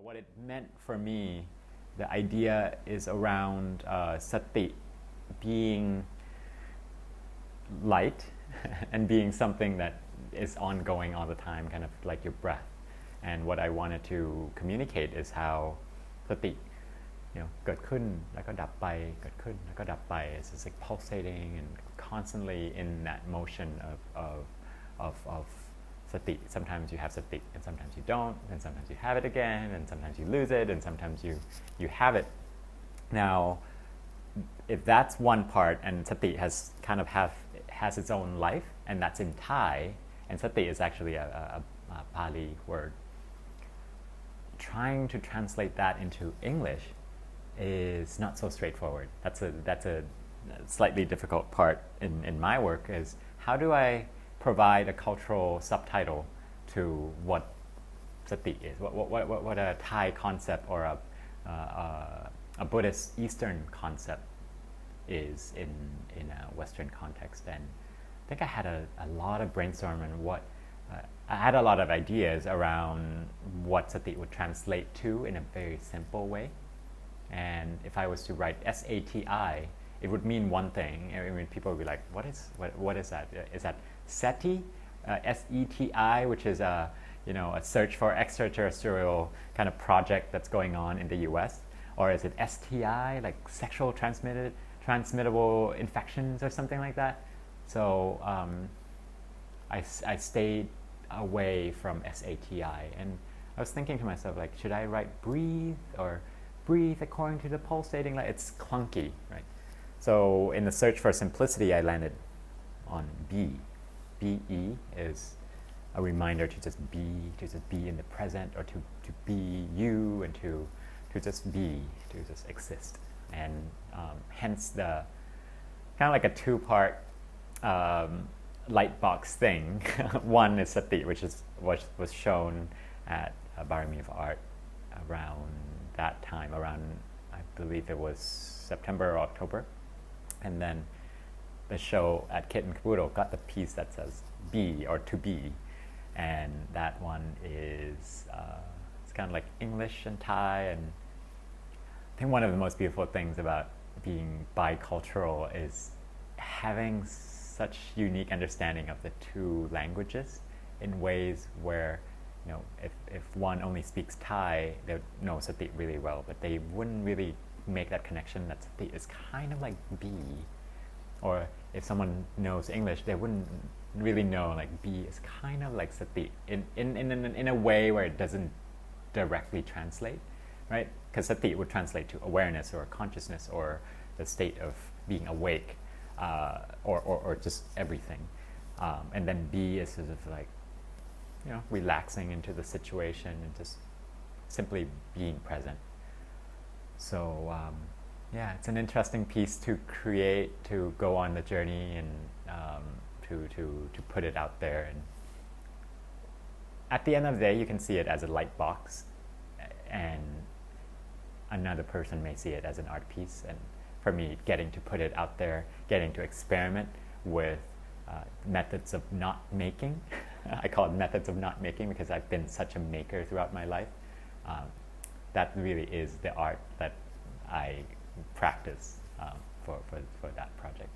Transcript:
But what it meant for me, the idea is around Sati being light and being something that is ongoing all the time, kind of like your breath. And what I wanted to communicate is how Sati, เกิดขึ้นแล้วก็ดับไปเกิดขึ้นแล้วก็ดับไป it's just like pulsating and constantly in that motion of Sati. Sometimes you have Sati and sometimes you don't, and sometimes you have it again, and sometimes you lose it, and sometimes you have it. Now, if that's one part, and Sati has its own life, and that's in Thai, and Sati is actually a Pali word. Trying to translate that into English is not so straightforward. That's a slightly difficult part in my work, is how do I provide a cultural subtitle to what Sati is, what a Thai concept or a Buddhist Eastern concept is in a Western context. And I think I had a lot of brainstorm and I had a lot of ideas around what Sati would translate to in a very simple way. And if I was to write Sati, it would mean one thing. I mean, people would be like, what is that? Is that Sati, Seti, which is a search for extraterrestrial kind of project that's going on in the U.S., or is it STI, like sexual transmittable infections or something like that? So I stayed away from Sati, and I was thinking to myself, like, should I write breathe or breathe according to the pulsating? Like, it's clunky, right? So in the search for simplicity, I landed on B. BE is a reminder to just be in the present, or to be you, and to just be, to just exist. And hence the kind of like a two-part Lightbox thing. One is Sati, which was shown at Barami of Art around that time, around, I believe it was September or October. And then the show at Kit and Kabuto got the piece that says be, or to be, and that one is it's kind of like English and Thai. And I think one of the most beautiful things about being bicultural is having such unique understanding of the two languages in ways where, if one only speaks Thai, they would know Sati really well, but they wouldn't really make that connection that Sati is kind of like be. Or if someone knows English, they wouldn't really know like be is kind of like Sati in a way where it doesn't directly translate, right? Because Sati would translate to awareness or consciousness or the state of being awake, or just everything. And then be is sort of like, relaxing into the situation and just simply being present. So it's an interesting piece to create, to go on the journey, and to put it out there. And at the end of the day, you can see it as a light box, and another person may see it as an art piece. And for me, getting to put it out there, getting to experiment with methods of not making. I call it methods of not making because I've been such a maker throughout my life. That really is the art that I practice for that project.